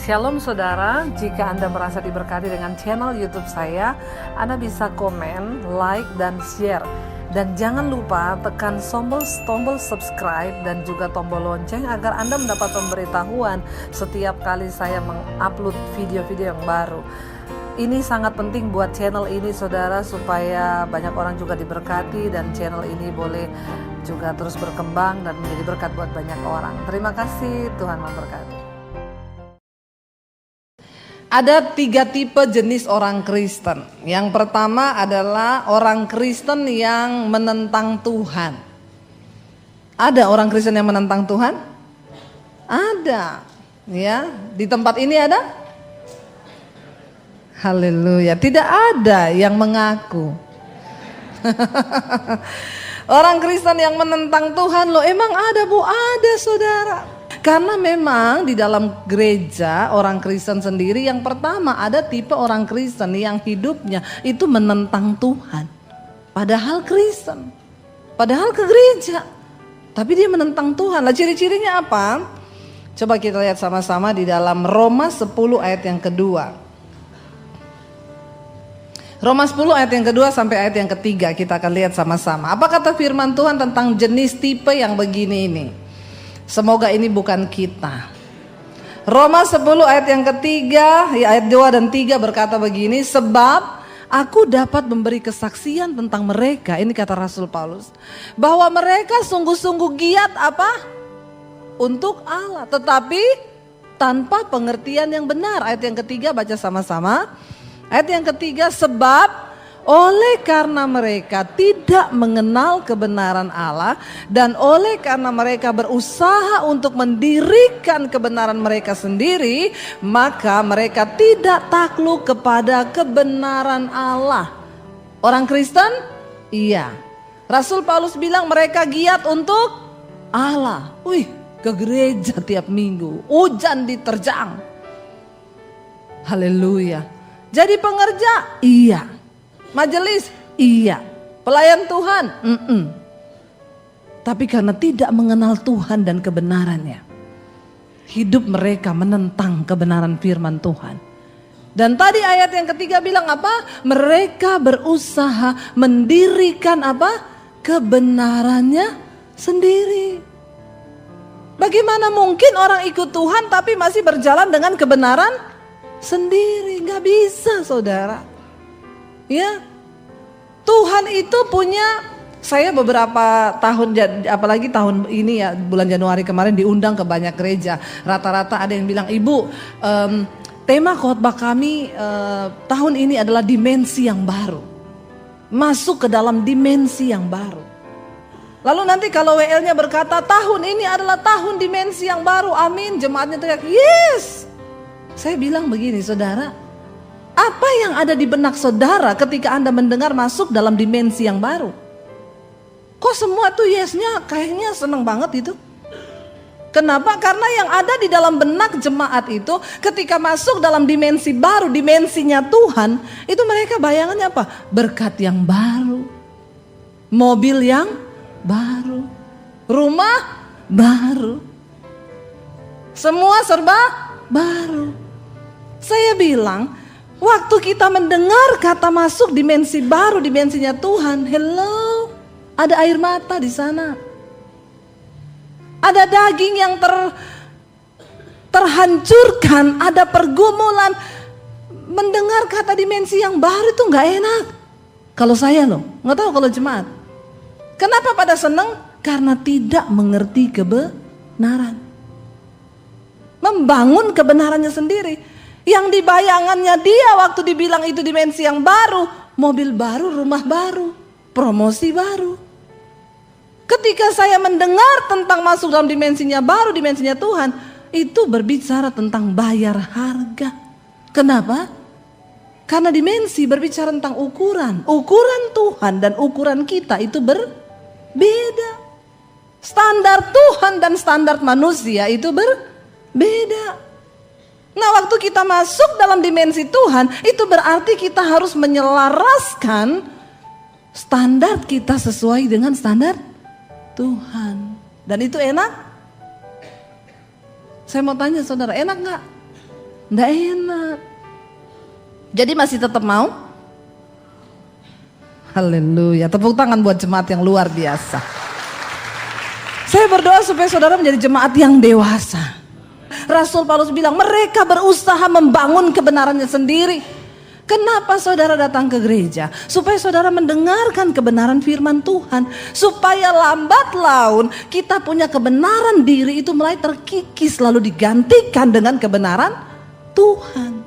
Shalom saudara, jika Anda merasa diberkati dengan channel YouTube saya, Anda bisa komen, like, dan share. Dan jangan lupa tekan tombol subscribe dan juga tombol lonceng agar Anda mendapat pemberitahuan setiap kali saya mengupload video-video yang baru. Ini sangat penting buat channel ini saudara, supaya banyak orang juga diberkati dan channel ini boleh juga terus berkembang dan menjadi berkat buat banyak orang. Terima kasih, Tuhan memberkati. Ada 3 tipe jenis orang Kristen. Yang pertama adalah orang Kristen yang menentang Tuhan. Ada orang Kristen yang menentang Tuhan? Ada. Ya, di tempat ini ada? Haleluya. Tidak ada yang mengaku. Orang Kristen yang menentang Tuhan, loh emang ada Bu? Ada saudara. Karena memang di dalam gereja orang Kristen sendiri, yang pertama ada tipe orang Kristen yang hidupnya itu menentang Tuhan. Padahal Kristen, padahal ke gereja, tapi dia menentang Tuhan. Lah ciri-cirinya apa? Coba kita lihat sama-sama di dalam Roma 10 ayat yang kedua. Roma 10 ayat yang kedua sampai ayat yang ketiga kita akan lihat sama-sama. Apa kata firman Tuhan tentang jenis tipe yang begini ini? Semoga ini bukan kita. Roma 10 ayat yang ketiga, ayat 2 dan 3 berkata begini, sebab aku dapat memberi kesaksian tentang mereka, ini kata Rasul Paulus, bahwa mereka sungguh-sungguh giat apa? Untuk Allah, tetapi tanpa pengertian yang benar. Ayat yang ketiga baca sama-sama. Ayat yang ketiga, sebab oleh karena mereka tidak mengenal kebenaran Allah dan oleh karena mereka berusaha untuk mendirikan kebenaran mereka sendiri, maka mereka tidak takluk kepada kebenaran Allah. Orang Kristen? Iya. Rasul Paulus bilang mereka giat untuk Allah. Wih, ke gereja tiap minggu, hujan diterjang. Haleluya. Jadi pengerja? Iya. Majelis? Iya. Pelayan Tuhan? Tapi karena tidak mengenal Tuhan dan kebenarannya, hidup mereka menentang kebenaran firman Tuhan. Dan tadi ayat yang ketiga bilang apa? Mereka berusaha mendirikan apa? Kebenarannya sendiri. Bagaimana mungkin orang ikut Tuhan tapi masih berjalan dengan kebenaran sendiri? Gak bisa saudara. Ya, Tuhan itu punya, saya beberapa tahun, apalagi tahun ini ya, bulan Januari kemarin diundang ke banyak gereja. Rata-rata ada yang bilang, Ibu, tema khotbah kami tahun ini adalah dimensi yang baru. Masuk ke dalam dimensi yang baru. Lalu nanti kalau WL-nya berkata tahun ini adalah tahun dimensi yang baru, amin. Jemaatnya teriak, yes. Saya bilang begini saudara, apa yang ada di benak saudara ketika Anda mendengar masuk dalam dimensi yang baru? Kok semua tuh yesnya kayaknya seneng banget itu? Kenapa? Karena yang ada di dalam benak jemaat itu ketika masuk dalam dimensi baru, dimensinya Tuhan, itu mereka bayangannya apa? Berkat yang baru, mobil yang baru, rumah baru, semua serba baru. Saya bilang, waktu kita mendengar kata masuk dimensi baru, dimensinya Tuhan, hello, ada air mata di sana. Ada daging yang terhancurkan, ada pergumulan. Mendengar kata dimensi yang baru itu nggak enak. Kalau saya loh, nggak tahu kalau jemaat. Kenapa pada seneng? Karena tidak mengerti kebenaran. Membangun kebenarannya sendiri. Yang dibayangannya dia waktu dibilang itu dimensi yang baru, mobil baru, rumah baru, promosi baru. Ketika saya mendengar tentang masuk dalam dimensinya baru, dimensinya Tuhan, itu berbicara tentang bayar harga. Kenapa? Karena dimensi berbicara tentang ukuran. Ukuran Tuhan dan ukuran kita itu berbeda. Standar Tuhan dan standar manusia itu berbeda. Nah, waktu kita masuk dalam dimensi Tuhan, itu berarti kita harus menyelaraskan standar kita sesuai dengan standar Tuhan. Dan itu enak? Saya mau tanya saudara, enak gak? Nggak enak. Jadi masih tetap mau? Haleluya, tepuk tangan buat jemaat yang luar biasa. Saya berdoa supaya saudara menjadi jemaat yang dewasa. Rasul Paulus bilang mereka berusaha membangun kebenarannya sendiri. Kenapa saudara datang ke gereja? Supaya saudara mendengarkan kebenaran firman Tuhan. Supaya lambat laun kita punya kebenaran diri itu mulai terkikis lalu digantikan dengan kebenaran Tuhan.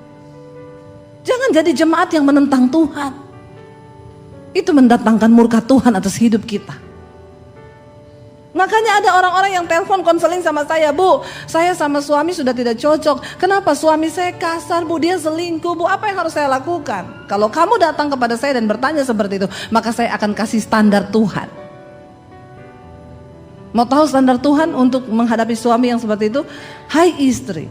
Jangan jadi jemaat yang menentang Tuhan. Itu mendatangkan murka Tuhan atas hidup kita. Makanya ada orang-orang yang telepon konseling sama saya, Bu, saya sama suami sudah tidak cocok. Kenapa suami saya kasar, Bu, dia selingkuh, Bu, apa yang harus saya lakukan? Kalau kamu datang kepada saya dan bertanya seperti itu, maka saya akan kasih standar Tuhan. Mau tahu standar Tuhan untuk menghadapi suami yang seperti itu? Hai istri,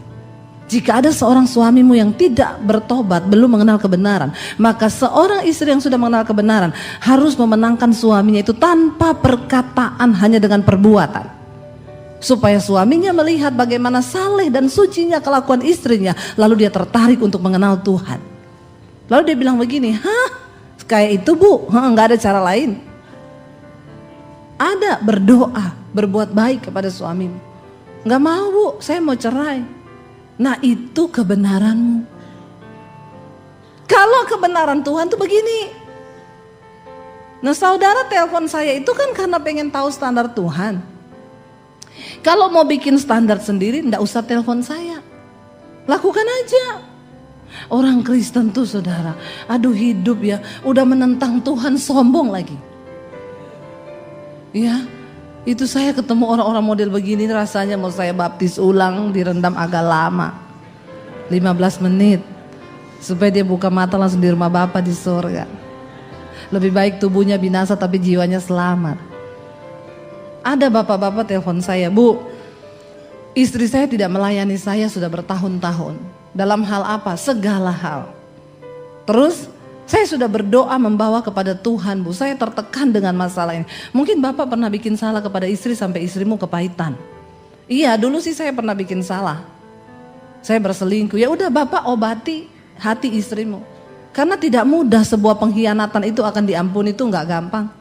jika ada seorang suamimu yang tidak bertobat, belum mengenal kebenaran, maka seorang istri yang sudah mengenal kebenaran harus memenangkan suaminya itu tanpa perkataan, hanya dengan perbuatan. Supaya suaminya melihat bagaimana saleh dan sucinya kelakuan istrinya, lalu dia tertarik untuk mengenal Tuhan. Lalu dia bilang begini, hah? Kayak itu, Bu? Nggak ada cara lain? Ada, berdoa, berbuat baik kepada suamimu. Nggak mau, Bu, saya mau cerai. Nah itu kebenaranmu. Kalau kebenaran Tuhan tuh begini. Nah saudara telepon saya itu kan karena pengen tahu standar Tuhan. Kalau mau bikin standar sendiri ndak usah telepon saya. Lakukan aja. Orang Kristen tuh saudara, aduh hidup ya, udah menentang Tuhan, sombong lagi. Ya, itu saya ketemu orang-orang model begini rasanya mau saya baptis ulang, direndam agak lama 15 menit supaya dia buka mata langsung di rumah Bapa di surga. Lebih baik tubuhnya binasa tapi jiwanya selamat. Ada bapak-bapak telepon saya, Bu, istri saya tidak melayani saya sudah bertahun-tahun. Dalam hal apa? Segala hal. Terus saya sudah berdoa membawa kepada Tuhan, Bu, saya tertekan dengan masalah ini. Mungkin Bapak pernah bikin salah kepada istri sampai istrimu kepahitan. Iya, dulu sih saya pernah bikin salah. Saya berselingkuh. Ya udah Bapak obati hati istrimu. Karena tidak mudah sebuah pengkhianatan itu akan diampuni, itu nggak gampang.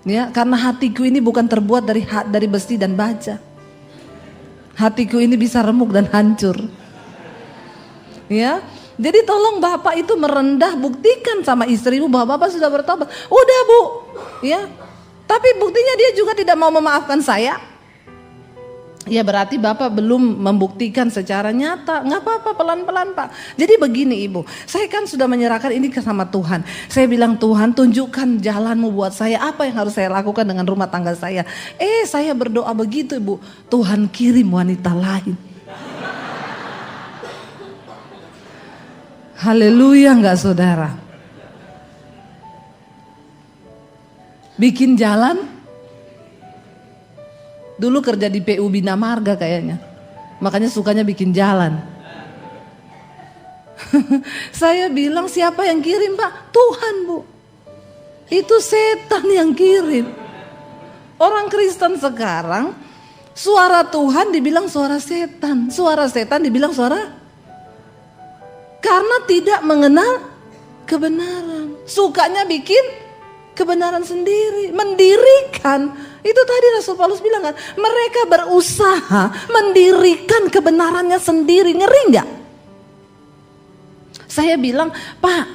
Ya, karena hatiku ini bukan terbuat dari besi dan baja. Hatiku ini bisa remuk dan hancur. Ya. Jadi tolong Bapak itu merendah, buktikan sama istrimu bahwa Bapak sudah bertobat. Udah, Bu, ya. Tapi buktinya dia juga tidak mau memaafkan saya. Ya berarti Bapak belum membuktikan secara nyata. Nggak apa-apa, pelan-pelan Pak. Jadi begini Ibu, saya kan sudah menyerahkan ini sama Tuhan. Saya bilang Tuhan tunjukkan jalanmu buat saya. Apa yang harus saya lakukan dengan rumah tangga saya. Saya berdoa begitu Ibu. Tuhan kirim wanita lain. Haleluya enggak saudara? Bikin jalan. Dulu kerja di PU Bina Marga kayaknya. Makanya sukanya bikin jalan. Saya bilang siapa yang kirim Pak? Tuhan Bu. Itu setan yang kirim. Orang Kristen sekarang suara Tuhan dibilang suara setan. Suara setan dibilang suara karena tidak mengenal kebenaran. Sukanya bikin kebenaran sendiri, mendirikan. Itu tadi Rasul Paulus bilang kan, mereka berusaha mendirikan kebenarannya sendiri. Ngeri gak? Saya bilang, Pak,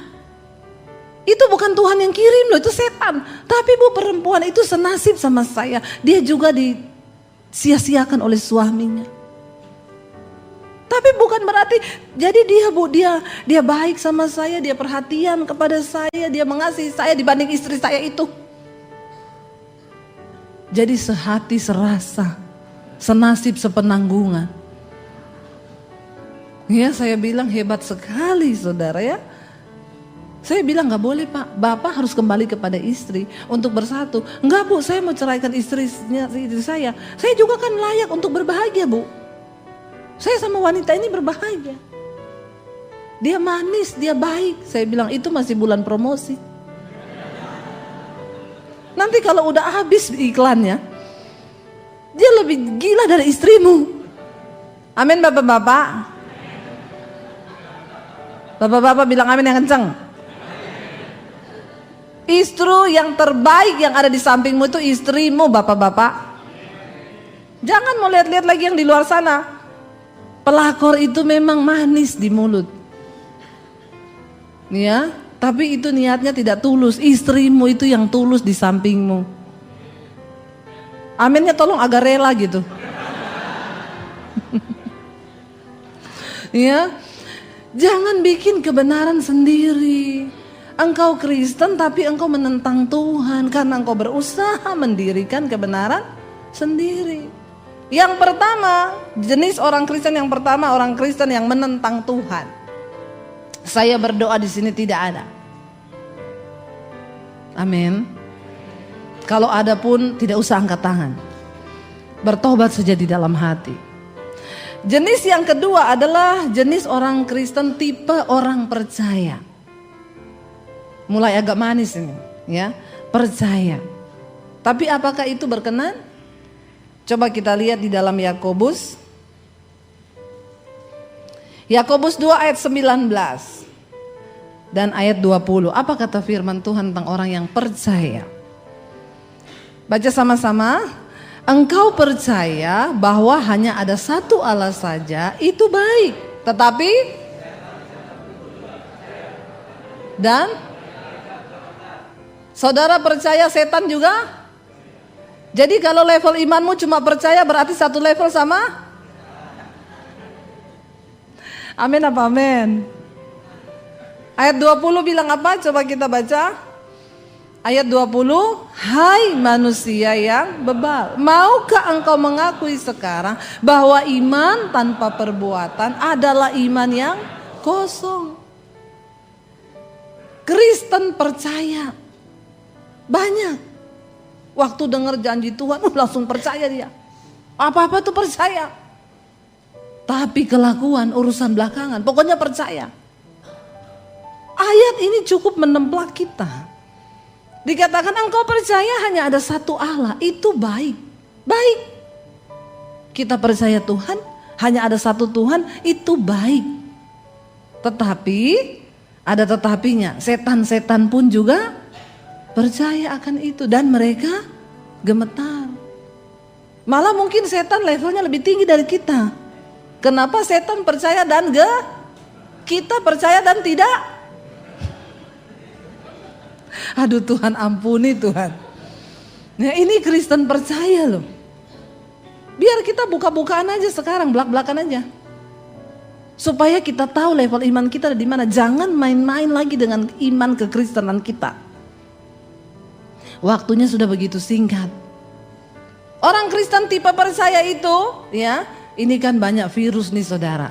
itu bukan Tuhan yang kirim loh, itu setan. Tapi Bu, perempuan itu senasib sama saya. Dia juga disia-siakan oleh suaminya. Tapi bukan berarti jadi dia Bu, dia baik sama saya, dia perhatian kepada saya, dia mengasihi saya dibanding istri saya itu. Jadi sehati serasa, senasib sepenanggungan. Ya saya bilang hebat sekali saudara ya. Saya bilang gak boleh Pak, Bapak harus kembali kepada istri untuk bersatu. Enggak Bu, saya mau ceraikan istri saya. Saya juga kan layak untuk berbahagia Bu. Saya sama wanita ini berbahagia. Dia manis, dia baik. Saya bilang itu masih bulan promosi. Nanti kalau udah habis iklannya, dia lebih gila dari istrimu. Amin Bapak-bapak. Bapak-bapak bilang amin yang kencang. Istri yang terbaik yang ada di sampingmu itu istrimu, bapak-bapak. Jangan mau lihat-lihat lagi yang di luar sana. Pelakor itu memang manis di mulut. Ya, tapi itu niatnya tidak tulus. Istrimu itu yang tulus di sampingmu. Aminnya tolong agak rela gitu. Ya, jangan bikin kebenaran sendiri. Engkau Kristen tapi engkau menentang Tuhan karena engkau berusaha mendirikan kebenaran sendiri. Yang pertama, jenis orang Kristen yang pertama, orang Kristen yang menentang Tuhan. Saya berdoa di sini tidak ada. Amin. Kalau ada pun tidak usah angkat tangan. Bertobat saja di dalam hati. Jenis yang kedua adalah jenis orang Kristen tipe orang percaya. Mulai agak manis ini, ya, percaya. Tapi apakah itu berkenan? Coba kita lihat di dalam Yakobus. Yakobus 2 ayat 19 dan ayat 20. Apa kata firman Tuhan tentang orang yang percaya? Baca sama-sama. Engkau percaya bahwa hanya ada satu Allah saja, itu baik. Tetapi dan saudara percaya setan juga? Jadi kalau level imanmu cuma percaya berarti satu level sama? Amin apa amin? Ayat 20 bilang apa? Coba kita baca. Ayat 20, hai manusia yang bebal, maukah engkau mengakui sekarang bahwa iman tanpa perbuatan adalah iman yang kosong? Kristen percaya banyak. Waktu dengar janji Tuhan langsung percaya dia. Apa-apa tuh percaya. Tapi kelakuan urusan belakangan, pokoknya percaya. Ayat ini cukup menemplak kita. Dikatakan engkau percaya hanya ada satu Allah, itu baik. Baik. Kita percaya Tuhan, hanya ada satu Tuhan, itu baik. Tetapi ada tetapinya, setan-setan pun juga percaya akan itu dan mereka gemetar. Malah mungkin setan levelnya lebih tinggi dari kita. Kenapa setan percaya dan kita percaya dan tidak? Aduh Tuhan, ampuni Tuhan. Ya, ini Kristen percaya loh. Biar kita buka-bukaan aja sekarang, belak-belakan aja. Supaya kita tahu level iman kita ada di mana. Jangan main-main lagi dengan iman kekristenan kita. Waktunya sudah begitu singkat. Orang Kristen tipe percaya itu, ya, ini kan banyak virus nih saudara.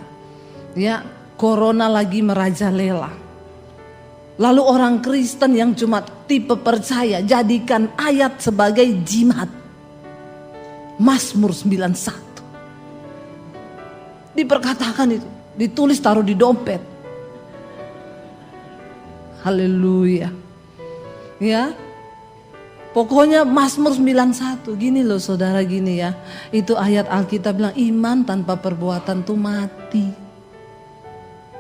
Ya, corona lagi merajalela. Lalu orang Kristen yang cuma tipe percaya jadikan ayat sebagai jimat. Mazmur 91. Diperkatakan itu, ditulis taruh di dompet. Haleluya. Ya. Pokoknya Mazmur 91 gini loh saudara, gini ya. Itu ayat Alkitab bilang iman tanpa perbuatan tuh mati.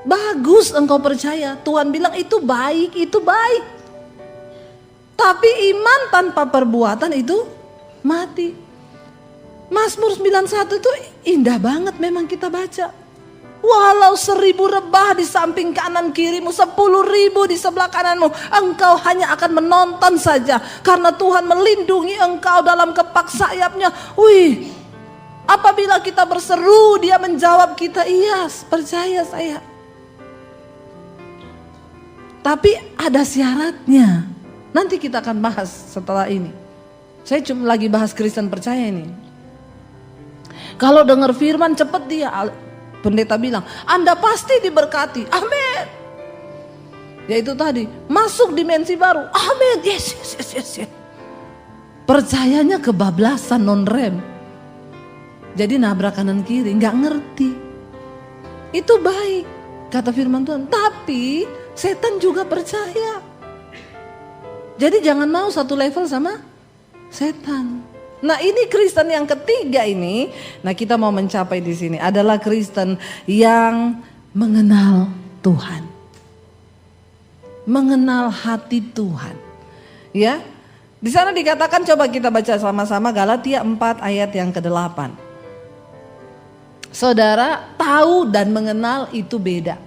Bagus engkau percaya, Tuhan bilang itu baik, itu baik. Tapi iman tanpa perbuatan itu mati. Mazmur 91 itu indah banget memang kita baca. Walau 1000 rebah di samping kanan kirimu, 10.000 di sebelah kananmu, engkau hanya akan menonton saja. Karena Tuhan melindungi engkau dalam kepak sayapnya. Wih, apabila kita berseru, dia menjawab kita, iya percaya saya. Tapi ada syaratnya. Nanti kita akan bahas setelah ini. Saya cuma lagi bahas Kristen percaya ini. Kalau dengar firman cepet dia. Pendeta bilang, Anda pasti diberkati. Amin. Yaitu tadi, masuk dimensi baru. Amin. Yes. Percayanya kebablasan, non-rem. Jadi nabrak kanan kiri, nggak ngerti. Itu baik, kata firman Tuhan. Tapi setan juga percaya. Jadi jangan mau satu level sama setan. Nah ini Kristen yang ketiga ini. Nah kita mau mencapai di sini adalah Kristen yang mengenal Tuhan. mengenal hati Tuhan. Ya. Di sana dikatakan, coba kita baca sama-sama Galatia 4 ayat yang ke-8. Saudara, tahu dan mengenal itu beda.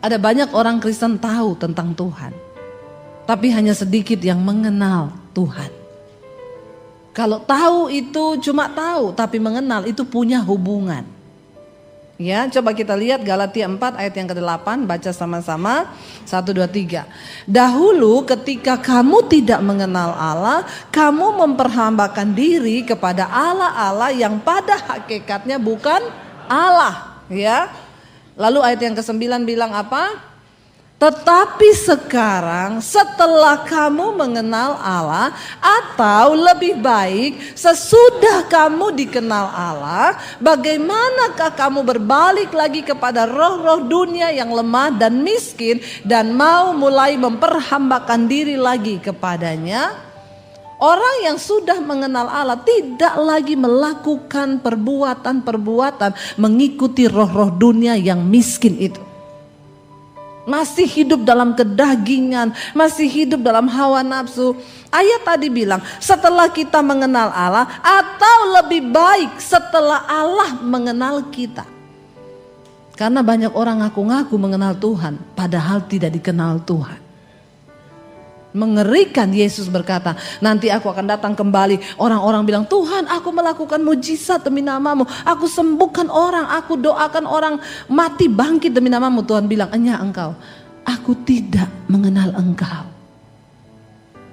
Ada banyak orang Kristen tahu tentang Tuhan, tapi hanya sedikit yang mengenal Tuhan. Kalau tahu itu cuma tahu, tapi mengenal itu punya hubungan. Ya, coba kita lihat Galatia 4 ayat yang ke-8, baca sama-sama. 1, 2, 3. Dahulu ketika kamu tidak mengenal Allah, kamu memperhambakan diri kepada Allah-Allah yang pada hakikatnya bukan Allah. Ya. Lalu ayat yang ke-9 bilang apa? Tetapi sekarang setelah kamu mengenal Allah, atau lebih baik sesudah kamu dikenal Allah, bagaimanakah kamu berbalik lagi kepada roh-roh dunia yang lemah dan miskin dan mau mulai memperhambakan diri lagi kepadanya? Orang yang sudah mengenal Allah tidak lagi melakukan perbuatan-perbuatan mengikuti roh-roh dunia yang miskin itu. Masih hidup dalam kedagingan, masih hidup dalam hawa nafsu. Ayat tadi bilang, setelah kita mengenal Allah, atau lebih baik setelah Allah mengenal kita. Karena banyak orang ngaku-ngaku mengenal Tuhan, padahal tidak dikenal Tuhan. Mengerikan. Yesus berkata, nanti aku akan datang kembali. Orang-orang bilang, Tuhan, aku melakukan mujizat demi namamu, aku sembuhkan orang, aku doakan orang mati bangkit demi namamu. Tuhan bilang, enya engkau, aku tidak mengenal engkau.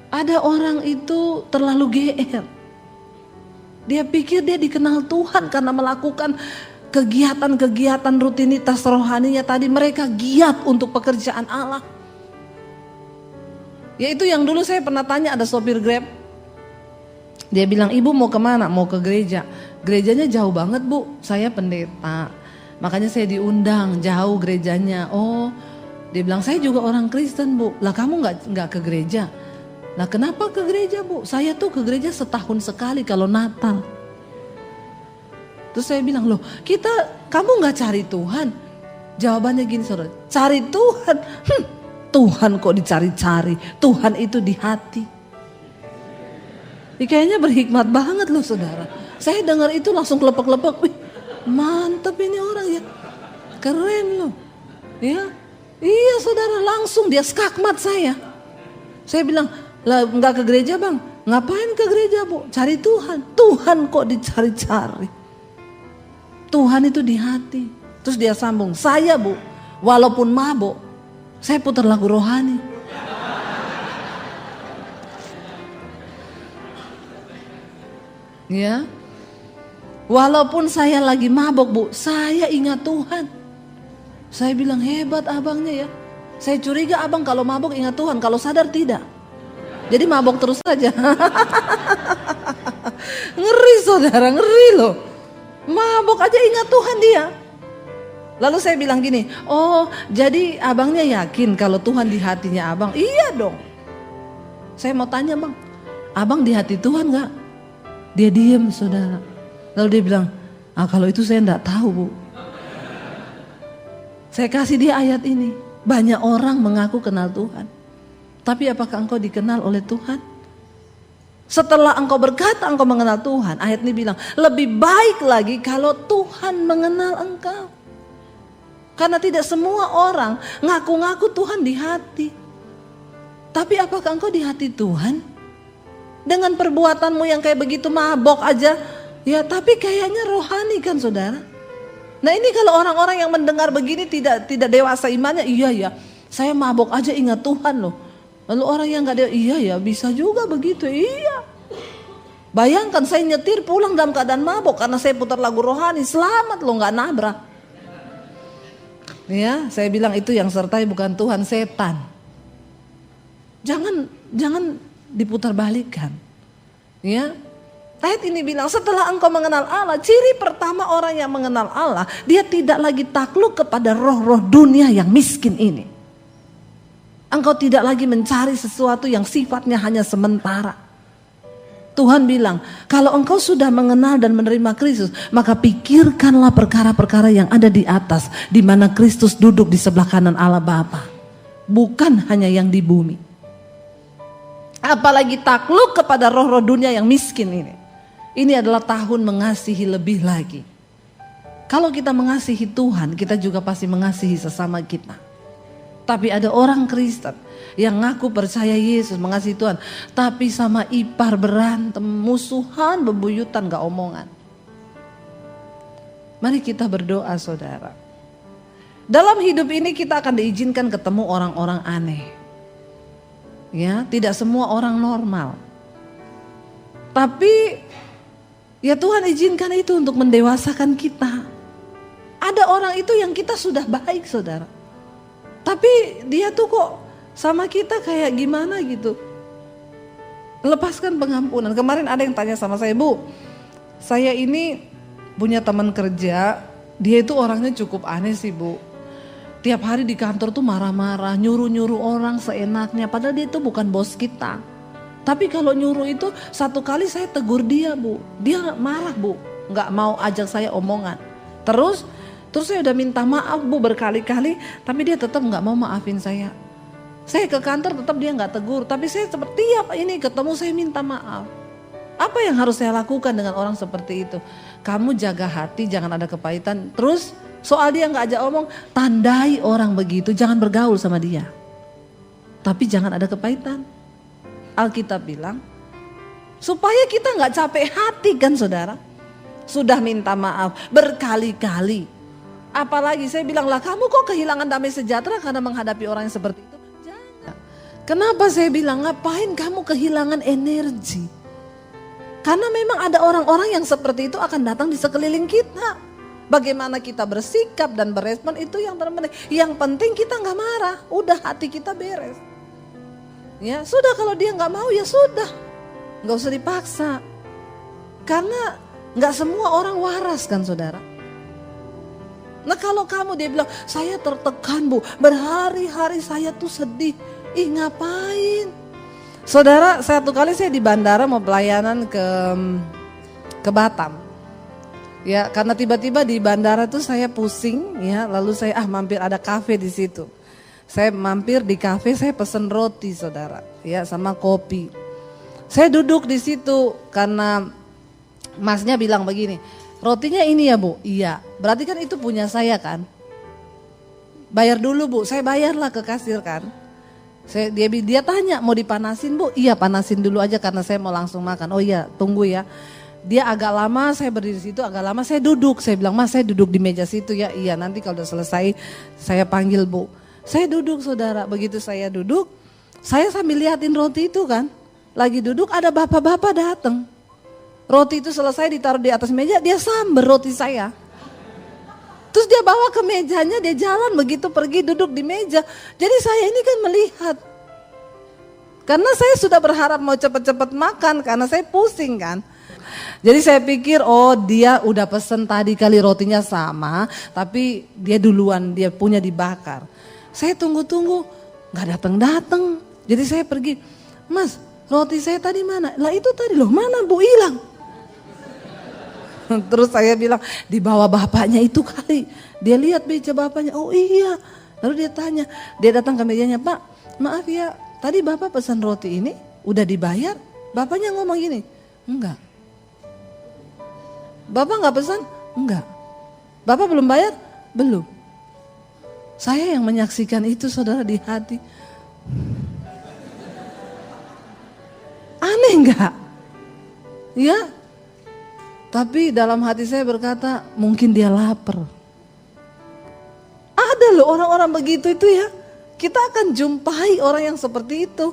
Ada orang itu terlalu GR. Dia pikir dia dikenal Tuhan karena melakukan kegiatan-kegiatan rutinitas rohaninya tadi. Mereka giat untuk pekerjaan Allah. Yaitu yang dulu saya pernah tanya, ada sopir Grab. Dia bilang, ibu mau kemana? Mau ke gereja. Gerejanya jauh banget bu, saya pendeta. Makanya saya diundang, jauh gerejanya. Oh, dia bilang, saya juga orang Kristen bu. Lah kamu nggak ke gereja? Lah kenapa ke gereja bu? Saya tuh ke gereja setahun sekali kalau Natal. Terus saya bilang, loh kamu nggak cari Tuhan? Jawabannya gini saudara, cari Tuhan. Tuhan kok dicari-cari, Tuhan itu di hati. Ini kayaknya berhikmat banget loh saudara. Saya dengar itu langsung kelepek-kelepek. Wih, mantap ini orang ya, keren loh. Ya, iya saudara, langsung dia skakmat saya. Saya bilang, lah nggak ke gereja bang? Ngapain ke gereja bu? Cari Tuhan. Tuhan kok dicari-cari. Tuhan itu di hati. Terus dia sambung, saya bu, walaupun mabuk, saya putar lagu rohani. Ya, walaupun saya lagi mabok bu, saya ingat Tuhan. Saya bilang hebat abangnya ya. Saya curiga abang kalau mabok ingat Tuhan, kalau sadar tidak. Jadi mabok terus saja. Ngeri saudara, ngeri loh. Mabok aja ingat Tuhan dia. Lalu saya bilang gini, oh jadi abangnya yakin kalau Tuhan di hatinya abang? Iya dong. Saya mau tanya bang, abang di hati Tuhan gak? Dia diem saudara. Lalu dia bilang, kalau itu saya enggak tahu bu. Saya kasih dia ayat ini. Banyak orang mengaku kenal Tuhan, tapi apakah engkau dikenal oleh Tuhan? Setelah engkau berkata engkau mengenal Tuhan, ayat ini bilang, lebih baik lagi kalau Tuhan mengenal engkau. Karena tidak semua orang ngaku-ngaku Tuhan di hati. Tapi apakah engkau di hati Tuhan? Dengan perbuatanmu yang kayak begitu mabok aja. Ya tapi kayaknya rohani kan saudara. Nah ini kalau orang-orang yang mendengar begini tidak dewasa imannya. Iya ya, saya mabok aja ingat Tuhan loh. Lalu orang yang gak dewasa, iya ya bisa juga begitu. Iya. Bayangkan saya nyetir pulang dalam keadaan mabok karena saya putar lagu rohani. Selamat loh, gak nabrak. Ya, saya bilang itu yang sertai bukan Tuhan, setan. Jangan diputar balikan. Ya. Ayat ini bilang setelah engkau mengenal Allah, ciri pertama orang yang mengenal Allah, dia tidak lagi takluk kepada roh-roh dunia yang miskin ini. Engkau tidak lagi mencari sesuatu yang sifatnya hanya sementara. Tuhan bilang, kalau engkau sudah mengenal dan menerima Kristus, maka pikirkanlah perkara-perkara yang ada di atas, di mana Kristus duduk di sebelah kanan Allah Bapa. bukan hanya yang di bumi. Apalagi takluk kepada roh-roh dunia yang miskin ini. Ini adalah tahun mengasihi lebih lagi. Kalau kita mengasihi Tuhan, kita juga pasti mengasihi sesama kita. Tapi ada orang Kristen yang ngaku percaya Yesus, mengasihi Tuhan, tapi sama ipar berantem, musuhan, bebuyutan, gak omongan. Mari kita berdoa, saudara. Dalam hidup ini kita akan diizinkan ketemu orang-orang aneh. Ya, tidak semua orang normal. Tapi ya Tuhan izinkan itu untuk mendewasakan kita. Ada orang itu yang kita sudah baik, saudara. Tapi dia tuh kok sama kita kayak gimana gitu. Lepaskan pengampunan. Kemarin ada yang tanya sama saya, Bu, saya ini punya teman kerja, dia itu orangnya cukup aneh sih, Bu. Tiap hari di kantor tuh marah-marah, nyuruh-nyuruh orang seenaknya, padahal dia itu bukan bos kita. Tapi kalau nyuruh itu satu kali saya tegur dia, Bu. Dia marah, Bu, nggak mau ajak saya omongan. Terus saya udah minta maaf, Bu, berkali-kali, tapi dia tetap nggak mau maafin saya. Saya ke kantor tetap dia nggak tegur, tapi saya seperti tiap ini ketemu saya minta maaf. Apa yang harus saya lakukan dengan orang seperti itu? Kamu jaga hati, jangan ada kepahitan. Terus soal dia nggak ajak omong, tandai orang begitu, jangan bergaul sama dia. Tapi jangan ada kepahitan. Alkitab bilang, supaya kita nggak capek hati kan, saudara. Sudah minta maaf berkali-kali. Apalagi saya bilang, lah kamu kok kehilangan damai sejahtera karena menghadapi orang yang seperti itu? Jangan. Kenapa saya bilang, ngapain kamu kehilangan energi? Karena memang ada orang-orang yang seperti itu akan datang di sekeliling kita. Bagaimana kita bersikap dan berespon itu yang terpenting. Yang penting kita nggak marah, udah hati kita beres. Ya sudah, kalau dia nggak mau ya sudah, nggak usah dipaksa. Karena nggak semua orang waras kan, saudara. Nah kalau kamu dia bilang, saya tertekan, Bu, berhari-hari saya tuh sedih. Ih, ngapain? Saudara, satu kali saya di bandara mau pelayanan ke Batam. Ya, karena tiba-tiba di bandara tuh saya pusing, ya, lalu saya mampir ada kafe di situ. Saya mampir di kafe, saya pesen roti, saudara, ya, sama kopi. Saya duduk di situ karena masnya bilang begini, rotinya ini ya, Bu? Iya, berarti kan itu punya saya kan? Bayar dulu, Bu. Saya bayarlah ke kasir kan. Dia tanya mau dipanasin, Bu? Iya, panasin dulu aja karena saya mau langsung makan. Oh iya, tunggu ya. Dia agak lama, saya berdiri situ agak lama, saya duduk. Saya bilang, Mas, saya duduk di meja situ ya. Iya, nanti kalau udah selesai saya panggil, Bu. Saya duduk, saudara. Begitu saya duduk, saya sambil liatin roti itu kan. Lagi duduk ada bapak-bapak datang. Roti itu selesai ditaruh di atas meja, dia samber roti saya. Terus dia bawa ke mejanya, dia jalan begitu pergi duduk di meja. Jadi saya ini kan melihat. Karena saya sudah berharap mau cepat-cepat makan karena saya pusing kan. Jadi saya pikir, oh dia udah pesen tadi kali rotinya sama, tapi dia duluan, dia punya dibakar. Saya tunggu-tunggu, gak datang-datang. Jadi saya pergi, Mas, roti saya tadi mana? Lah itu tadi loh, mana, Bu, hilang. Terus saya bilang, di bawah bapaknya itu kali. Dia lihat meja bapaknya, oh iya. Lalu dia tanya, dia datang ke mejanya, Pak, maaf ya, tadi bapak pesan roti ini udah dibayar? Bapaknya ngomong gini, enggak. Bapak nggak pesan? Enggak. Bapak belum bayar? Belum. Saya yang menyaksikan itu, saudara, di hati. Aneh enggak? Ya. Tapi dalam hati saya berkata, mungkin dia lapar. Ada loh orang-orang begitu itu ya. Kita akan jumpai orang yang seperti itu.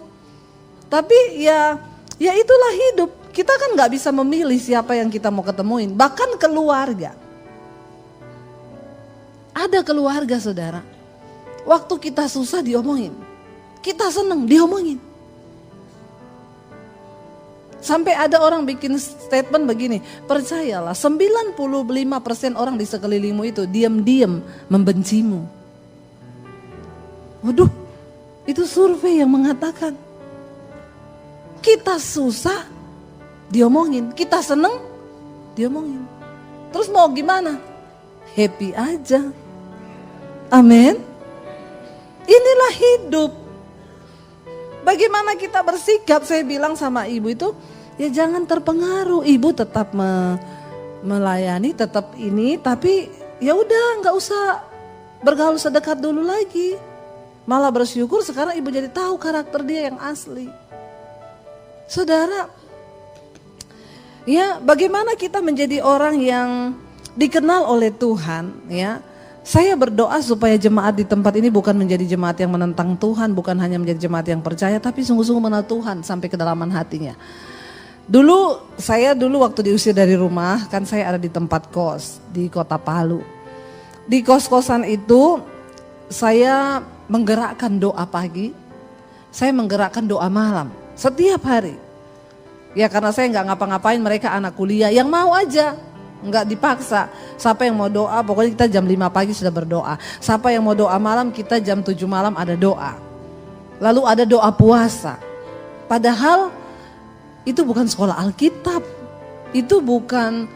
Tapi ya itulah hidup. Kita kan gak bisa memilih siapa yang kita mau ketemuin. Bahkan keluarga. Ada keluarga, saudara. Waktu kita susah diomongin. Kita seneng diomongin. Sampai ada orang bikin statement begini. Percayalah 95% orang di sekelilingmu itu diam-diam membencimu. Waduh, itu survei yang mengatakan. Kita susah diomongin, kita seneng diomongin. Terus mau gimana? Happy aja. Amin. Inilah hidup. Bagaimana kita bersikap, saya bilang sama ibu itu, ya jangan terpengaruh. Ibu tetap melayani, tetap ini, tapi ya udah nggak usah bergaul sedekat dulu lagi. Malah bersyukur sekarang ibu jadi tahu karakter dia yang asli. Saudara, ya bagaimana kita menjadi orang yang dikenal oleh Tuhan, ya. Saya berdoa supaya jemaat di tempat ini bukan menjadi jemaat yang menentang Tuhan, bukan hanya menjadi jemaat yang percaya, tapi sungguh-sungguh mengenal Tuhan sampai kedalaman hatinya. Saya dulu waktu diusir dari rumah, kan saya ada di tempat kos di Kota Palu. Di kos-kosan itu saya menggerakkan doa pagi, saya menggerakkan doa malam setiap hari. Ya karena saya nggak ngapa-ngapain, mereka anak kuliah yang mau aja. Enggak dipaksa. Siapa yang mau doa, pokoknya kita jam 5 pagi sudah berdoa. Siapa yang mau doa malam, kita jam 7 malam ada doa. Lalu ada doa puasa. Padahal itu bukan sekolah Alkitab. Itu bukan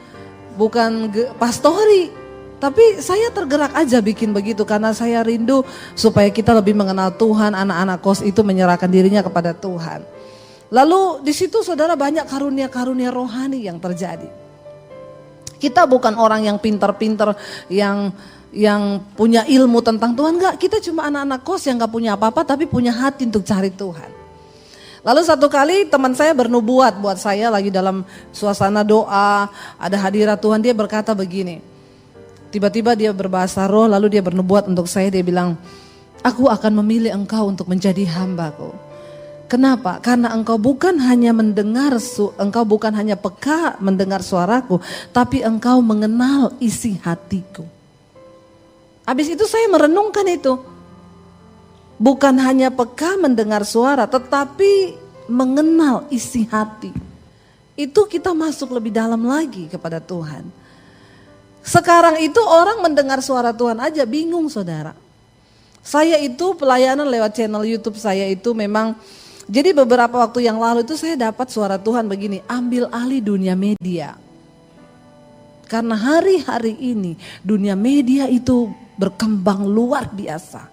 pastori. Tapi saya tergerak aja bikin begitu karena saya rindu supaya kita lebih mengenal Tuhan. Anak-anak kos itu menyerahkan dirinya kepada Tuhan. Lalu di situ saudara banyak karunia-karunia rohani yang terjadi. Kita bukan orang yang pintar-pintar, yang punya ilmu tentang Tuhan, enggak. Kita cuma anak-anak kos yang enggak punya apa-apa tapi punya hati untuk cari Tuhan. Lalu satu kali teman saya bernubuat buat saya lagi dalam suasana doa, ada hadirat Tuhan, dia berkata begini. Tiba-tiba dia berbahasa roh, lalu dia bernubuat untuk saya, dia bilang, "Aku akan memilih engkau untuk menjadi hambaku." Kenapa? Karena engkau bukan hanya engkau bukan hanya peka mendengar suaraku, tapi engkau mengenal isi hatiku. Habis itu saya merenungkan itu. Bukan hanya peka mendengar suara, tetapi mengenal isi hati. Itu kita masuk lebih dalam lagi kepada Tuhan. Sekarang itu orang mendengar suara Tuhan aja bingung saudara. Saya itu pelayanan lewat channel YouTube saya itu memang. Jadi beberapa waktu yang lalu itu saya dapat suara Tuhan begini, ambil alih dunia media. Karena hari-hari ini dunia media itu berkembang luar biasa.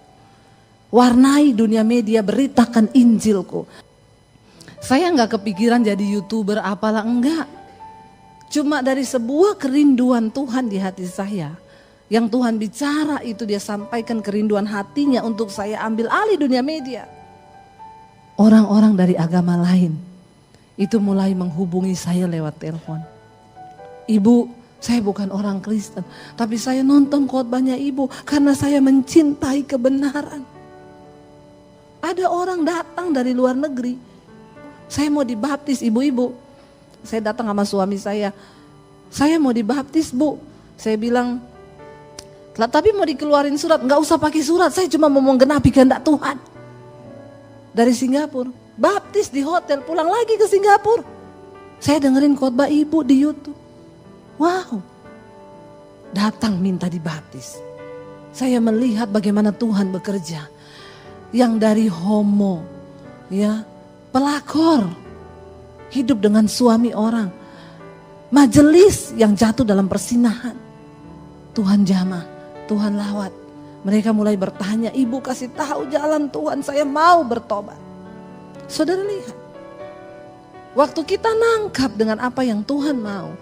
Warnai dunia media, beritakan Injilku. Saya nggak kepikiran jadi YouTuber apalah, enggak. Cuma dari sebuah kerinduan Tuhan di hati saya. Yang Tuhan bicara itu dia sampaikan kerinduan hatinya untuk saya ambil alih dunia media. Orang-orang dari agama lain itu mulai menghubungi saya lewat telepon. Ibu, saya bukan orang Kristen, tapi saya nonton khotbahnya ibu karena saya mencintai kebenaran. Ada orang datang dari luar negeri, saya mau dibaptis ibu-ibu. Saya datang sama suami saya mau dibaptis bu. Saya bilang, tapi mau dikeluarin surat, nggak usah pakai surat, saya cuma mau menggenapi kehendak Tuhan. Dari Singapura, baptis di hotel, pulang lagi ke Singapura. Saya dengerin khotbah ibu di YouTube. Wow, datang minta dibaptis. Saya melihat bagaimana Tuhan bekerja. Yang dari homo, ya pelakor, hidup dengan suami orang. Majelis yang jatuh dalam persinahan. Tuhan jamah, Tuhan lawat. Mereka mulai bertanya, ibu kasih tahu jalan Tuhan, saya mau bertobat. Saudara lihat, waktu kita nangkap dengan apa yang Tuhan mau.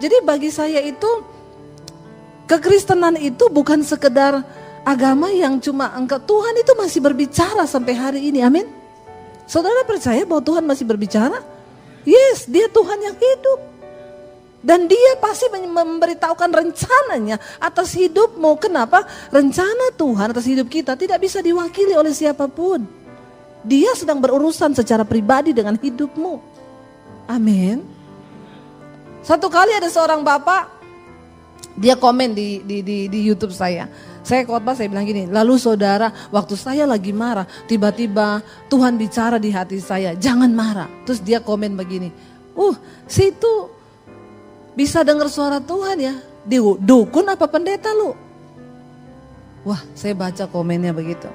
Jadi bagi saya itu, kekristenan itu bukan sekedar agama yang cuma Tuhan itu masih berbicara sampai hari ini, amin. Saudara percaya bahwa Tuhan masih berbicara? Yes, dia Tuhan yang hidup. Dan dia pasti memberitahukan rencananya atas hidupmu. Kenapa? Rencana Tuhan atas hidup kita tidak bisa diwakili oleh siapapun. Dia sedang berurusan secara pribadi dengan hidupmu. Amin. Satu kali ada seorang bapak, dia komen di YouTube saya. Saya khotbah, saya bilang gini, lalu saudara, waktu saya lagi marah, tiba-tiba Tuhan bicara di hati saya, jangan marah. Terus dia komen begini, situ bisa dengar suara Tuhan ya, dukun apa pendeta lu? Wah, saya baca komennya begitu.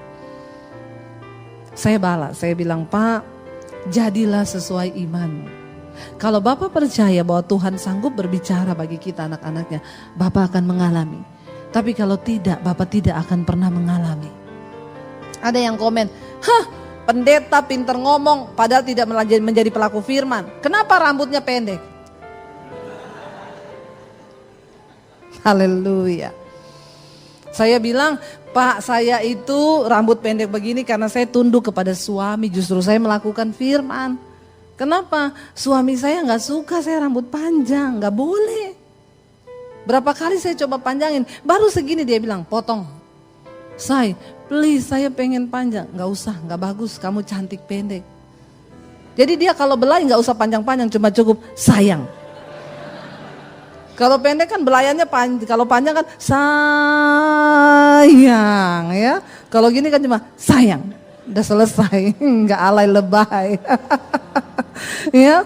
Saya balas, saya bilang, Pak, jadilah sesuai imanmu. Kalau Bapak percaya bahwa Tuhan sanggup berbicara bagi kita anak-anaknya, Bapak akan mengalami. Tapi kalau tidak, Bapak tidak akan pernah mengalami. Ada yang komen, hah, pendeta pinter ngomong padahal tidak menjadi pelaku firman. Kenapa rambutnya pendek? Haleluya. Saya bilang, Pak, saya itu rambut pendek begini karena saya tunduk kepada suami. Justru saya melakukan firman. Kenapa? Suami saya gak suka saya rambut panjang, gak boleh. Berapa kali saya coba panjangin, baru segini dia bilang, potong. Say, please saya pengen panjang. Gak usah, gak bagus, kamu cantik pendek. Jadi dia kalau belai gak usah panjang-panjang, cuma cukup sayang. Kalau pendek kan belayannya panjang, kalau panjang kan sayang ya. Kalau gini kan cuma sayang, udah selesai, nggak alay lebay. Ya,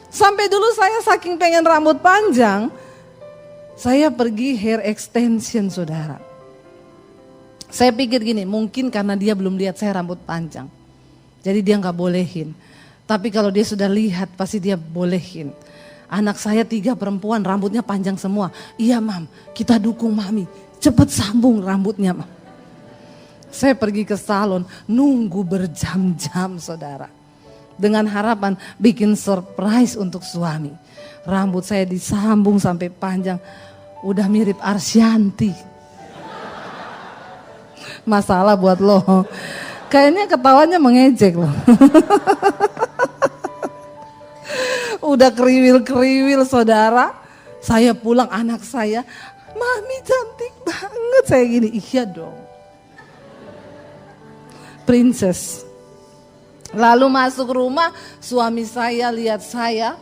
sampai dulu saya saking pengen rambut panjang, saya pergi hair extension saudara. Saya pikir gini, mungkin karena dia belum lihat saya rambut panjang, jadi dia nggak bolehin. Tapi kalau dia sudah lihat pasti dia bolehin. Anak saya 3 perempuan, rambutnya panjang semua. Iya mam, kita dukung mami, cepet sambung rambutnya mam. Saya pergi ke salon, nunggu berjam-jam saudara. Dengan harapan bikin surprise untuk suami. Rambut saya disambung sampai panjang, udah mirip Arsyanti. Masalah buat lo, kayaknya ketawanya mengejek loh. Udah kriwil-kriwil saudara. Saya pulang, anak saya, mami cantik banget. Saya gini, iya dong, princess. Lalu masuk rumah, suami saya lihat saya,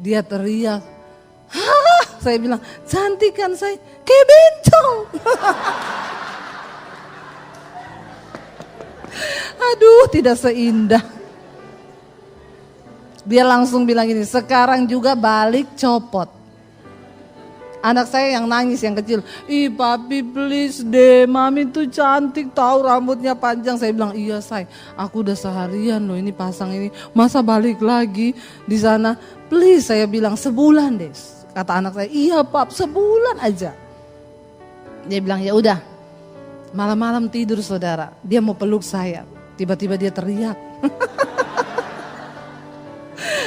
dia teriak, hah? Saya bilang, cantik kan saya? Kayak bencong. Aduh, tidak seindah. Dia langsung bilang gini, sekarang juga balik copot. Anak saya yang nangis, yang kecil, ih papi please deh, mami tuh cantik tahu rambutnya panjang. Saya bilang, iya say, aku udah seharian loh ini pasang ini, masa balik lagi di sana? Please, saya bilang sebulan deh. Kata anak saya, iya pap sebulan aja. Dia bilang ya udah. Malam-malam tidur saudara, dia mau peluk saya, tiba-tiba dia teriak.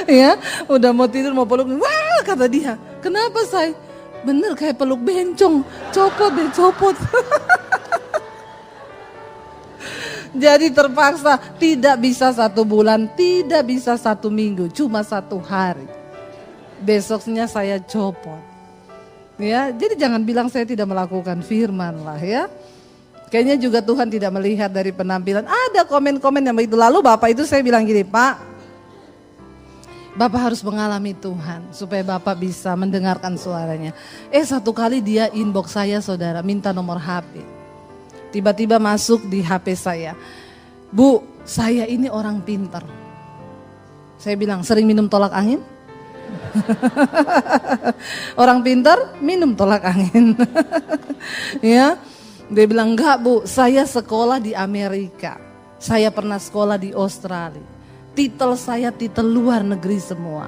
Ya, udah mau tidur mau peluk, wah kata dia, kenapa say? Bener kayak peluk bencong, copot deh copot. Jadi terpaksa, tidak bisa 1 bulan, tidak bisa 1 minggu, cuma 1 hari. Besoknya saya copot. Ya, jadi jangan bilang saya tidak melakukan firman lah ya. Kayaknya juga Tuhan tidak melihat dari penampilan. Ada komen-komen yang begitu. Lalu Bapak itu saya bilang gini, Pak, Bapak harus mengalami Tuhan supaya Bapak bisa mendengarkan suaranya. 1 kali dia inbox saya saudara, minta nomor HP. Tiba-tiba masuk di HP saya, Bu, saya ini orang pintar. Saya bilang, sering minum tolak angin? Orang pintar minum tolak angin. Ya, dia bilang, enggak Bu, saya sekolah di Amerika. Saya pernah sekolah di Australia. Titel saya titel luar negeri semua.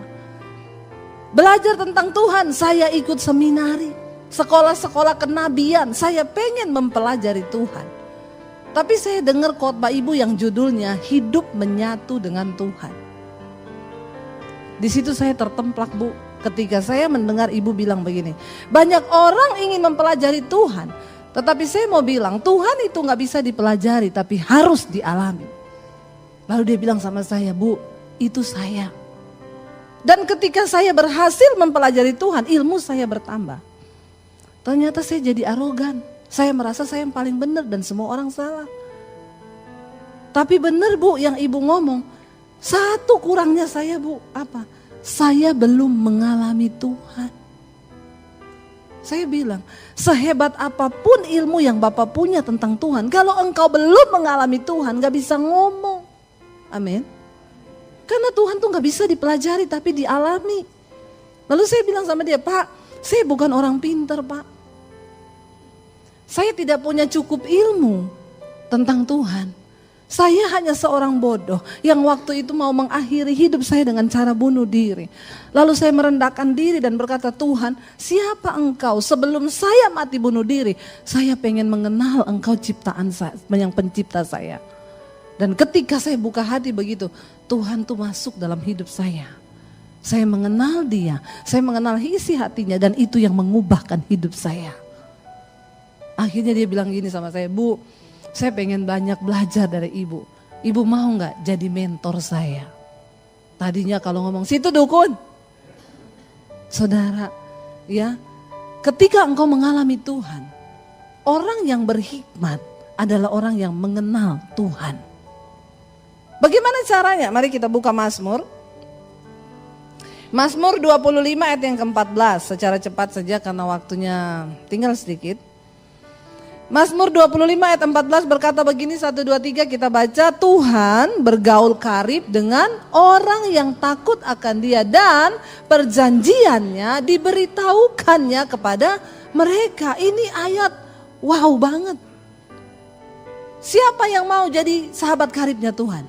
Belajar tentang Tuhan, saya ikut seminari, sekolah-sekolah kenabian, saya pengen mempelajari Tuhan. Tapi saya dengar khotbah ibu yang judulnya Hidup Menyatu dengan Tuhan. Di situ saya tertemplak Bu, ketika saya mendengar ibu bilang begini, banyak orang ingin mempelajari Tuhan, tetapi saya mau bilang Tuhan itu gak bisa dipelajari tapi harus dialami. Lalu dia bilang sama saya, Bu, itu saya. Dan ketika saya berhasil mempelajari Tuhan, ilmu saya bertambah. Ternyata saya jadi arogan. Saya merasa saya yang paling benar dan semua orang salah. Tapi benar Bu yang ibu ngomong, satu kurangnya saya Bu, apa? Saya belum mengalami Tuhan. Saya bilang, sehebat apapun ilmu yang Bapak punya tentang Tuhan, kalau engkau belum mengalami Tuhan, gak bisa ngomong. Amin. Karena Tuhan tuh gak bisa dipelajari tapi dialami. Lalu saya bilang sama dia, Pak, saya bukan orang pintar Pak. Saya tidak punya cukup ilmu tentang Tuhan. Saya hanya seorang bodoh yang waktu itu mau mengakhiri hidup saya dengan cara bunuh diri. Lalu saya merendahkan diri dan berkata, Tuhan, siapa engkau? Sebelum saya mati bunuh diri, saya pengen mengenal engkau ciptaan saya, yang pencipta saya. Dan ketika saya buka hati begitu, Tuhan tuh masuk dalam hidup saya. Saya mengenal Dia, saya mengenal isi hatinya, dan itu yang mengubahkan hidup saya. Akhirnya dia bilang gini sama saya, Bu, saya pengen banyak belajar dari Ibu. Ibu mau gak jadi mentor saya? Tadinya kalau ngomong, situ dukun. Saudara, ya, ketika engkau mengalami Tuhan, orang yang berhikmat adalah orang yang mengenal Tuhan. Bagaimana caranya? Mari kita buka Mazmur. Mazmur 25 ayat yang ke-14, secara cepat saja karena waktunya tinggal sedikit. Mazmur 25 ayat 14 berkata begini, 1, 2, 3 kita baca. Tuhan bergaul karib dengan orang yang takut akan Dia dan perjanjiannya diberitahukannya kepada mereka. Ini ayat wow banget. Siapa yang mau jadi sahabat karibnya Tuhan?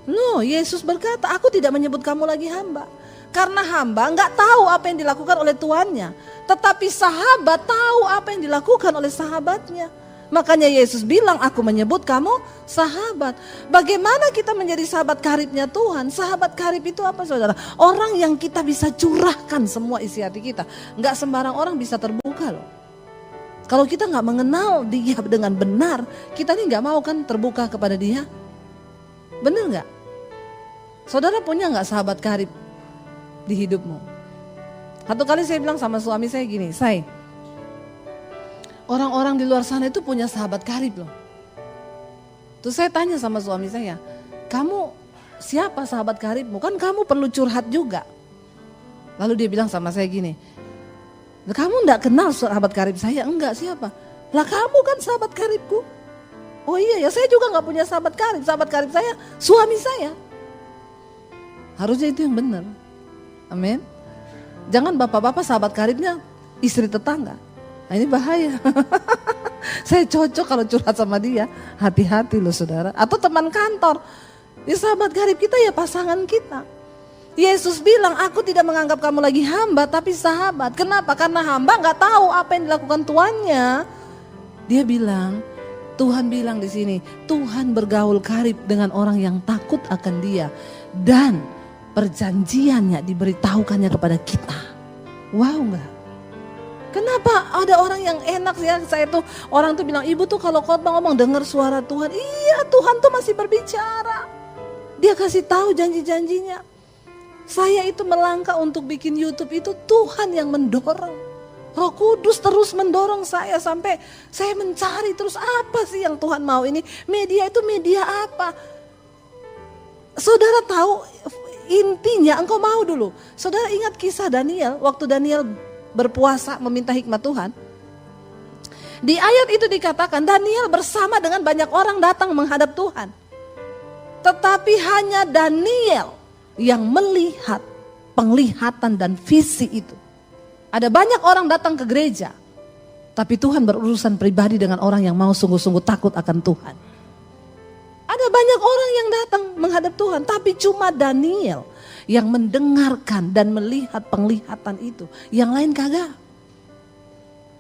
Loh, Yesus berkata, aku tidak menyebut kamu lagi hamba. Karena hamba nggak tahu apa yang dilakukan oleh tuannya. Tetapi sahabat tahu apa yang dilakukan oleh sahabatnya. Makanya Yesus bilang, aku menyebut kamu sahabat. Bagaimana kita menjadi sahabat karibnya Tuhan? Sahabat karib itu apa, saudara? Orang yang kita bisa curahkan semua isi hati kita. Nggak sembarang orang bisa terbuka loh. Kalau kita nggak mengenal Dia dengan benar, kita nih nggak mau kan terbuka kepada Dia. Bener nggak? Saudara punya nggak sahabat karib di hidupmu? Satu kali saya bilang sama suami saya gini, orang-orang di luar sana itu punya sahabat karib loh. Terus saya tanya sama suami saya, kamu siapa sahabat karibmu? Kan kamu perlu curhat juga. Lalu dia bilang sama saya gini, kamu enggak kenal sahabat karib saya? Enggak, siapa? Lah kamu kan sahabat karibku. Oh iya ya, saya juga enggak punya sahabat karib. Sahabat karib saya suami saya. Harusnya itu yang benar. Amin. Jangan bapak-bapak sahabat karibnya istri tetangga. Nah ini bahaya. Saya cocok kalau curhat sama dia. Hati-hati loh saudara. Atau teman kantor. Ya sahabat karib kita ya pasangan kita. Yesus bilang, aku tidak menganggap kamu lagi hamba tapi sahabat. Kenapa? Karena hamba gak tahu apa yang dilakukan tuannya. Dia bilang, Tuhan bilang di sini, Tuhan bergaul karib dengan orang yang takut akan Dia. Dan perjanjiannya diberitahukannya kepada kita. Wow gak? Kenapa ada orang yang enak ya, saya tuh orang tuh bilang, ibu tuh kalau khotbah ngomong dengar suara Tuhan. Iya, Tuhan tuh masih berbicara. Dia kasih tahu janji-janjinya. Saya itu melangkah untuk bikin YouTube itu Tuhan yang mendorong. Roh Kudus terus mendorong saya sampai saya mencari terus apa sih yang Tuhan mau ini. Media itu media apa? Saudara tahu intinya, engkau mau dulu. Saudara ingat kisah Daniel, waktu Daniel berpuasa meminta hikmat Tuhan. Di ayat itu dikatakan Daniel bersama dengan banyak orang datang menghadap Tuhan. Tetapi hanya Daniel yang melihat penglihatan dan visi itu. Ada banyak orang datang ke gereja, tapi Tuhan berurusan pribadi dengan orang yang mau sungguh-sungguh takut akan Tuhan. Ada banyak orang yang datang menghadap Tuhan, tapi cuma Daniel yang mendengarkan dan melihat penglihatan itu. Yang lain kagak.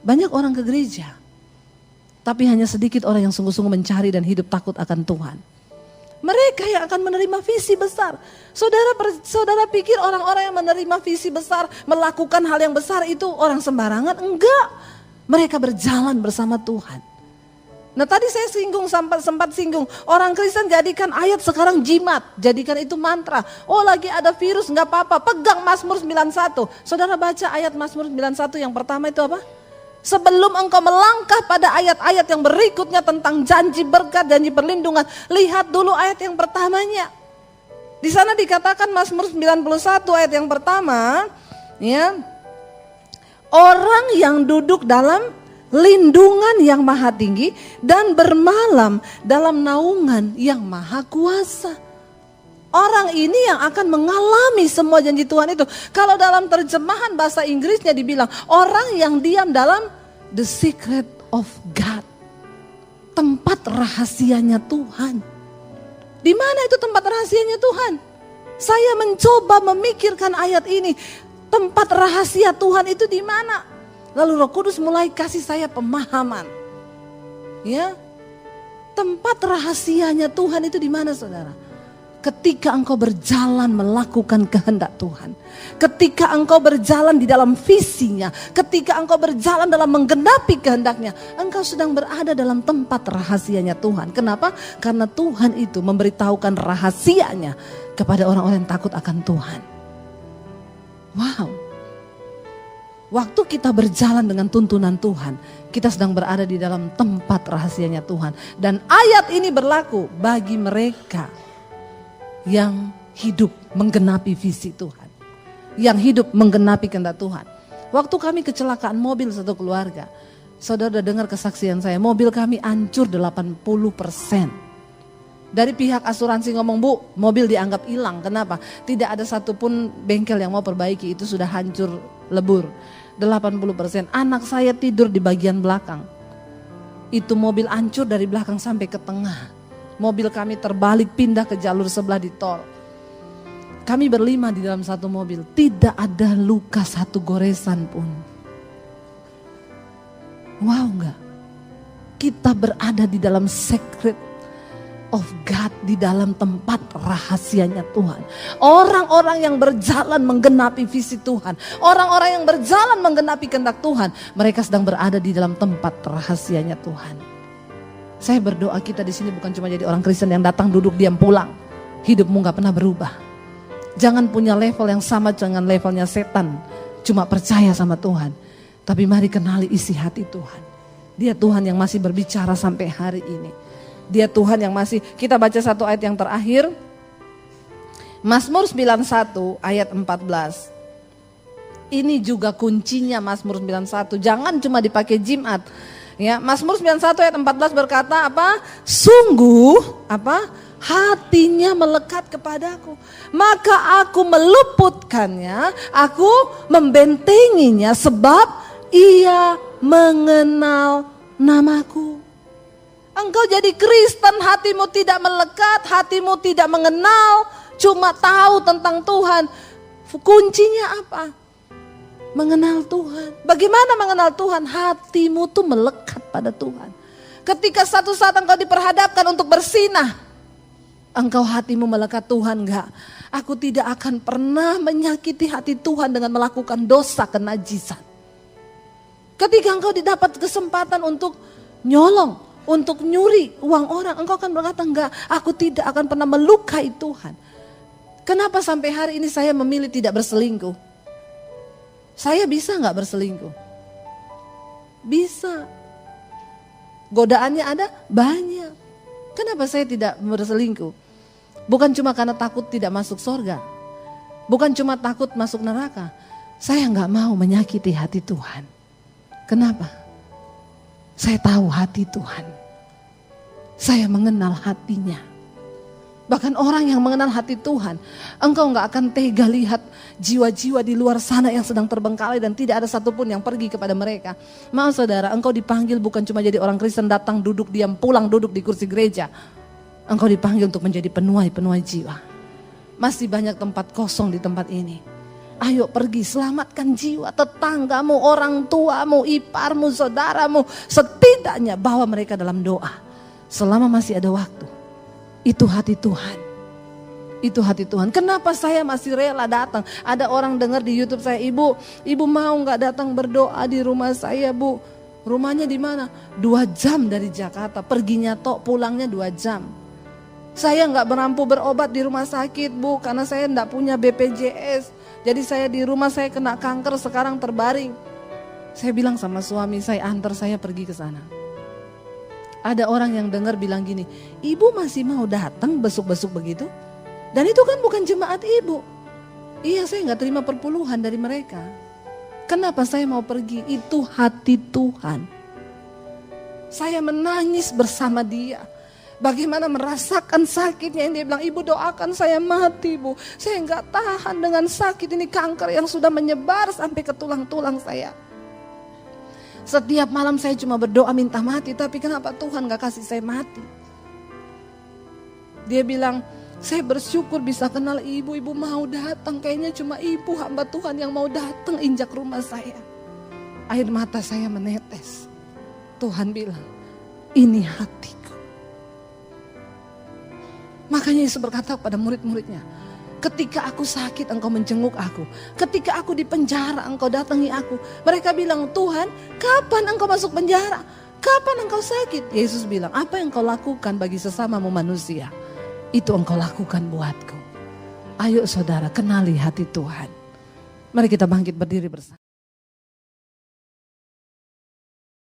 Banyak orang ke gereja, tapi hanya sedikit orang yang sungguh-sungguh mencari dan hidup takut akan Tuhan. Mereka yang akan menerima visi besar. Saudara pikir orang-orang yang menerima visi besar, melakukan hal yang besar itu orang sembarangan? Enggak. Mereka berjalan bersama Tuhan. Nah tadi saya sempat singgung, orang Kristen jadikan ayat sekarang jimat, jadikan itu mantra. Oh lagi ada virus enggak apa-apa, pegang Mazmur 91. Saudara baca ayat Mazmur 91 yang pertama itu apa? Sebelum engkau melangkah pada ayat-ayat yang berikutnya tentang janji berkat, janji perlindungan, lihat dulu ayat yang pertamanya. Di sana dikatakan Mazmur 91 ayat yang pertama, ya. Orang yang duduk dalam lindungan yang maha tinggi dan bermalam dalam naungan yang maha kuasa. Orang ini yang akan mengalami semua janji Tuhan itu. Kalau dalam terjemahan bahasa Inggrisnya dibilang orang yang diam dalam the secret of God. Tempat rahasianya Tuhan. Di mana itu tempat rahasianya Tuhan? Saya mencoba memikirkan ayat ini. Tempat rahasia Tuhan itu di mana? Lalu Roh Kudus mulai kasih saya pemahaman. Ya. Tempat rahasianya Tuhan itu di mana, saudara? Ketika engkau berjalan melakukan kehendak Tuhan. Ketika engkau berjalan di dalam visinya. Ketika engkau berjalan dalam menggenapi kehendaknya. Engkau sedang berada dalam tempat rahasianya Tuhan. Kenapa? Karena Tuhan itu memberitahukan rahasianya kepada orang-orang yang takut akan Tuhan. Wow. Waktu kita berjalan dengan tuntunan Tuhan, kita sedang berada di dalam tempat rahasianya Tuhan. Dan ayat ini berlaku bagi mereka yang hidup menggenapi visi Tuhan. Yang hidup menggenapi kehendak Tuhan. Waktu kami kecelakaan mobil satu keluarga, saudara dengar kesaksian saya, mobil kami hancur 80%. Dari pihak asuransi ngomong, Bu, mobil dianggap hilang. Kenapa? Tidak ada satupun bengkel yang mau perbaiki, itu sudah hancur lebur. 80%. Anak saya tidur di bagian belakang. Itu mobil hancur dari belakang sampai ke tengah. Mobil kami terbalik pindah ke jalur sebelah di tol. Kami berlima di dalam satu mobil. Tidak ada luka satu goresan pun. Wow enggak? Kita berada di dalam secret of God, di dalam tempat rahasianya Tuhan. Orang-orang yang berjalan menggenapi visi Tuhan, orang-orang yang berjalan menggenapi kehendak Tuhan, mereka sedang berada di dalam tempat rahasianya Tuhan. Saya berdoa kita di sini bukan cuma jadi orang Kristen yang datang duduk diam pulang. Hidupmu gak pernah berubah. Jangan punya level yang sama dengan levelnya setan, cuma percaya sama Tuhan. Tapi mari kenali isi hati Tuhan. Dia Tuhan yang masih berbicara sampai hari ini. Dia Tuhan yang masih, kita baca satu ayat yang terakhir. Mazmur 91 ayat 14. Ini juga kuncinya Mazmur 91. Jangan cuma dipakai Jumat. Ya, Mazmur 91 ayat 14 berkata apa? Sungguh apa? Hatinya melekat kepadaku. Maka aku meluputkannya, aku membentenginya sebab ia mengenal namaku. Engkau jadi Kristen, hatimu tidak melekat, hatimu tidak mengenal, cuma tahu tentang Tuhan. Kuncinya apa? Mengenal Tuhan. Bagaimana mengenal Tuhan? Hatimu tuh melekat pada Tuhan. Ketika satu saat engkau diperhadapkan untuk bersinah, engkau hatimu melekat, Tuhan enggak. Aku tidak akan pernah menyakiti hati Tuhan dengan melakukan dosa kenajisan. Ketika engkau didapat kesempatan untuk nyolong, untuk nyuri uang orang, engkau akan berkata, enggak, aku tidak akan pernah melukai Tuhan. Kenapa sampai hari ini saya memilih tidak berselingkuh? Saya bisa enggak berselingkuh? Bisa. Godaannya ada? Banyak. Kenapa saya tidak berselingkuh? Bukan cuma karena takut tidak masuk surga. Bukan cuma takut masuk neraka. Saya enggak mau menyakiti hati Tuhan. Kenapa? Saya tahu hati Tuhan. Saya mengenal hatinya. Bahkan orang yang mengenal hati Tuhan, engkau gak akan tega lihat jiwa-jiwa di luar sana yang sedang terbengkalai dan tidak ada satupun yang pergi kepada mereka. Maaf saudara, engkau dipanggil bukan cuma jadi orang Kristen datang duduk diam pulang duduk di kursi gereja. Engkau dipanggil untuk menjadi penuai-penuai jiwa. Masih banyak tempat kosong di tempat ini. Ayo pergi selamatkan jiwa tetanggamu, orang tuamu, iparmu, saudaramu. Setidaknya bawa mereka dalam doa. Selama masih ada waktu. Itu hati Tuhan. Itu hati Tuhan. Kenapa saya masih rela datang? Ada orang dengar di YouTube saya, ibu mau gak datang berdoa di rumah saya, Bu? Rumahnya di mana? 2 jam dari Jakarta. Perginya tok, pulangnya 2 jam. Saya gak mampu berobat di rumah sakit, Bu, karena saya gak punya BPJS. Jadi saya di rumah, saya kena kanker, sekarang terbaring. Saya bilang sama suami saya, antar saya pergi ke sana. Ada orang yang dengar bilang gini, ibu masih mau datang besuk-besuk begitu? Dan itu kan bukan jemaat ibu. Iya, saya gak terima perpuluhan dari mereka. Kenapa saya mau pergi? Itu hati Tuhan. Saya menangis bersama dia. Bagaimana merasakan sakitnya, yang dia bilang, ibu doakan saya mati, Bu. Saya gak tahan dengan sakit ini, kanker yang sudah menyebar sampai ke tulang-tulang saya. Setiap malam saya cuma berdoa minta mati, tapi kenapa Tuhan gak kasih saya mati? Dia bilang, saya bersyukur bisa kenal ibu mau datang. Kayaknya cuma ibu hamba Tuhan yang mau datang injak rumah saya. Air mata saya menetes. Tuhan bilang, ini hatiku. Makanya Yesus berkata kepada murid-muridnya, ketika aku sakit engkau menjenguk aku. Ketika aku di penjara engkau datangi aku. Mereka bilang, Tuhan kapan engkau masuk penjara? Kapan engkau sakit? Yesus bilang, apa yang engkau lakukan bagi sesamamu manusia, itu engkau lakukan buatku. Ayo saudara, kenali hati Tuhan. Mari kita bangkit berdiri bersama.